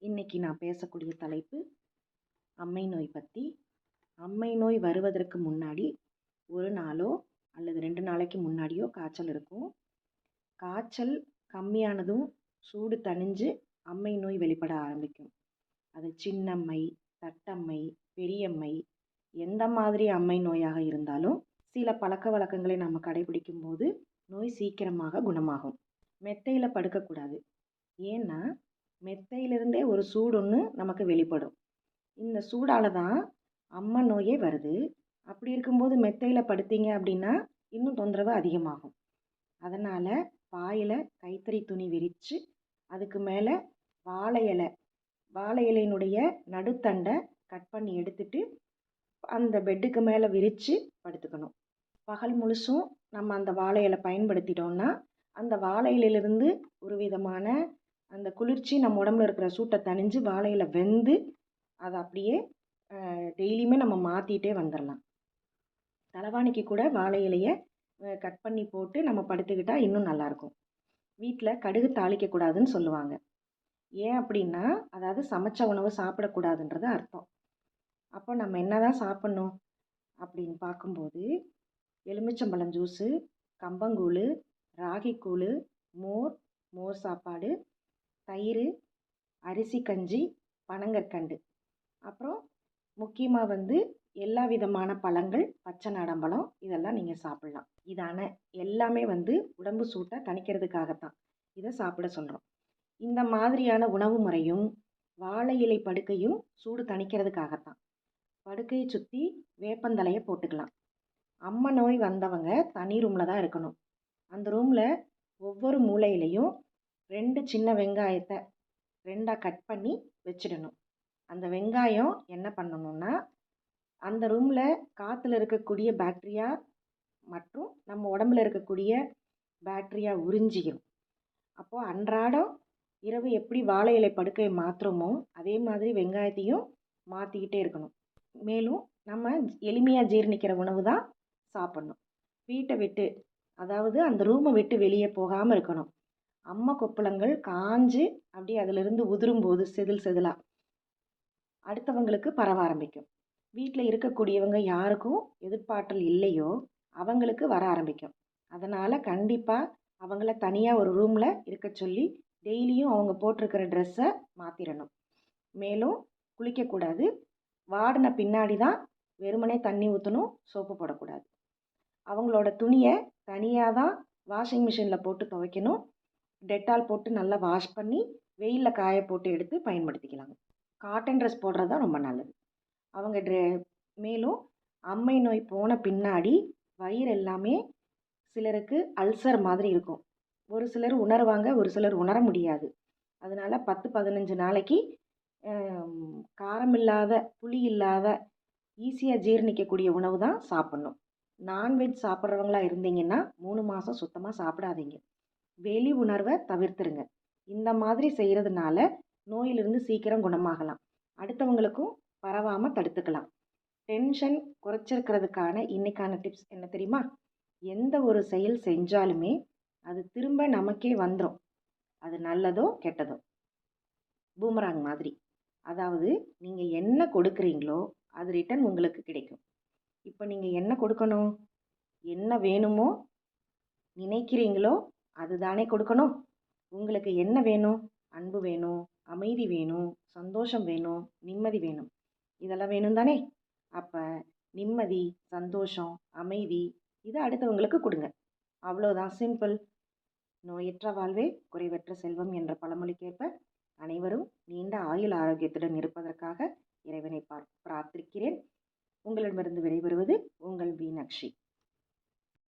இன்னைக்கு நான் பேசக்கூடிய தலைப்பு அம்மை நோய் பற்றி. அம்மை நோய் வருவதற்கு முன்னாடி ஒரு நாளோ அல்லது 2 நாளைக்கு முன்னாடியோ காய்ச்சல் இருக்கும். காய்ச்சல் கம்மியானதும் சூடு தணிஞ்சு அம்மை நோய் வெளிப்பட ஆரம்பிக்கும். அது சின்னம்மை, தட்டம்மை, பெரியம்மை, எந்த மாதிரி அம்மை நோயாக இருந்தாலும் சில பழக்க வழக்கங்களை நம்ம கடைபிடிக்கும் போது நோய் சீக்கிரமாக குணமாகும். மெத்தையில் படுக்கக்கூடாது. ஏன்னா மெத்தையிலிருந்தே ஒரு சூடு ஒன்று நமக்கு வெளிப்படும். இந்த சூடால் தான் அம்மை நோயே வருது. அப்படி இருக்கும்போது மெத்தையில் படுத்தீங்க அப்படின்னா இன்னும் தொந்தரவு அதிகமாகும். அதனால் பாயில் கைத்தறி துணி விரித்து அதுக்கு மேலே வாழை இலையினுடைய நடுத்தண்டை கட் பண்ணி எடுத்துட்டு அந்த பெட்டுக்கு மேலே விரித்து படுத்துக்கணும். பகல் முழுசும் நம்ம அந்த வாழை இலை பயன்படுத்திட்டோம்னா அந்த வாழை இலையிலிருந்து ஒரு விதமான அந்த குளிர்ச்சி நம்ம உடம்புல இருக்கிற சூட்டை தணிஞ்சு வாழை இலை வெந்து அதை அப்படியே டெய்லியுமே நம்ம மாற்றிட்டே வந்துடலாம். தலைவாணிக்கு கூட வாழை இலையை கட் பண்ணி போட்டு நம்ம படுத்துக்கிட்டால் இன்னும் நல்லாயிருக்கும். வீட்டில் கடுகு தாளிக்கக்கூடாதுன்னு சொல்லுவாங்க. ஏன் அப்படின்னா அதாவது சமைச்ச உணவு சாப்பிடக்கூடாதுன்றது அர்த்தம். அப்போ நம்ம என்ன தான் சாப்பிட்ணும் அப்படின்னு பார்க்கும்போது எலுமிச்சம்பழம் ஜூஸு, கம்பங்கூழ், ராகிக்கூழ், மோர் சாப்பாடு, தயிர், அரிசி கஞ்சி, பனங்கற்கண்டு, அப்புறம் முக்கியமாக எல்லா விதமான பழங்கள், பச்சை நாடம்பழம் இதெல்லாம் நீங்கள் சாப்பிட்லாம். இதான எல்லாமே உடம்பு சூட்டை தணிக்கிறதுக்காகத்தான் இதை சாப்பிட சொல்கிறோம். இந்த மாதிரியான உணவு முறையும் வாழை இலை படுக்கையும் சூடு தணிக்கிறதுக்காகத்தான். படுக்கையை சுற்றி வேப்பந்தலையை போட்டுக்கலாம். அம்மை நோய் வந்தவங்க தனி ரூமில் தான் இருக்கணும். அந்த ரூமில் ஒவ்வொரு மூலையிலையும் 2 சின்ன வெங்காயத்தை 2ஆக கட் பண்ணி வச்சிடணும். அந்த வெங்காயம் என்ன பண்ணணும்னா அந்த ரூமில் காற்றுல இருக்கக்கூடிய பாக்டீரியா மற்றும் நம்ம உடம்புல இருக்கக்கூடிய பாக்டீரியா உறிஞ்சிக்கும். அப்போது அன்றாடம் இரவு எப்படி வாழை இலை படுக்கையை மாற்றுறோமோ அதே மாதிரி வெங்காயத்தையும் மாற்றிக்கிட்டே இருக்கணும். மேலும் நம்ம எளிமையாக ஜீரணிக்கிற உணவு தான் சாப்பிட்ணும். வீட்டை விட்டு அதாவது அந்த ரூமை விட்டு வெளியே போகாமல் இருக்கணும். அம்மை கொப்பளங்கள் காஞ்சு அப்படியே அதிலிருந்து உதிரும்போது செதிலாக அடுத்தவங்களுக்கு பரவ ஆரம்பிக்கும். வீட்டில் இருக்கக்கூடியவங்க யாருக்கும் எதிர்ப்பாற்றல் இல்லையோ அவங்களுக்கு வர ஆரம்பிக்கும். அதனால் கண்டிப்பாக அவங்கள தனியாக ஒரு ரூமில் இருக்க சொல்லி டெய்லியும் அவங்க போட்டிருக்கிற ட்ரெஸ்ஸை மாற்றிடணும். மேலும் குளிக்கக்கூடாது. வாடின பின்னாடி தான் வெறுமனே தண்ணி ஊற்றணும், சோப்பு போடக்கூடாது. அவங்களோட துணியை தனியாக தான் வாஷிங் மிஷினில் போட்டு துவைக்கணும். டெட்டால் போட்டு நல்லா வாஷ் பண்ணி வெயிலில் காய போட்டு எடுத்து பயன்படுத்திக்கலாங்க. காட்டன் ட்ரெஸ் போடுறது தான் ரொம்ப நல்லது. அவங்க மேலும் அம்மை நோய் போன பின்னாடி வயிறு எல்லாமே சிலருக்கு அல்சர் மாதிரி இருக்கும். ஒரு சிலர் உணர்வாங்க, ஒரு சிலர் உணர முடியாது. அதனால் 10-15 நாளைக்கு காரம் இல்லாத, புளி இல்லாத, ஈஸியாக ஜீரணிக்கக்கூடிய உணவு தான் சாப்பிட்ணும். நான்வெஜ் சாப்பிட்றவங்களா இருந்தீங்கன்னா 3 மாதம் சுத்தமாக சாப்பிடாதீங்க. வெளி உணர்வை தவிர்த்துருங்க. இந்த மாதிரி செய்கிறதுனால நோயிலிருந்து சீக்கிரம் குணமாகலாம். அடுத்தவங்களுக்கும் பரவாமல் தடுத்துக்கலாம். டென்ஷன் குறைச்சிருக்கிறதுக்கான இன்னைக்கான டிப்ஸ் என்ன தெரியுமா? எந்த ஒரு செயல் செஞ்சாலுமே அது திரும்ப நமக்கே வந்துடும். அது நல்லதோ கெட்டதோ பூமராங் மாதிரி. அதாவது நீங்கள் என்ன கொடுக்குறீங்களோ அது ரிட்டன் உங்களுக்கு கிடைக்கும். இப்போ நீங்கள் என்ன கொடுக்கணும்? என்ன வேணுமோ நினைக்கிறீங்களோ அதுதானே கொடுக்கணும். உங்களுக்கு என்ன வேணும்? அன்பு வேணும், அமைதி வேணும், சந்தோஷம் வேணும், நிம்மதி வேணும். இதெல்லாம் வேணும் தானே? அப்போ நிம்மதி, சந்தோஷம், அமைதி இதை அடுத்தவங்களுக்கு கொடுங்க. அவ்வளோதான், சிம்பிள். நோயற்ற வாழ்வே குறைவற்ற செல்வம் என்ற பழமொழிக்கேற்ப அனைவரும் நீண்ட ஆயுள் ஆரோக்கியத்துடன் இருப்பதற்காக இறைவனை பிரார்த்திக்கிறேன். உங்களிடமிருந்து விடைபெறுவது உங்கள் மீனாட்சி.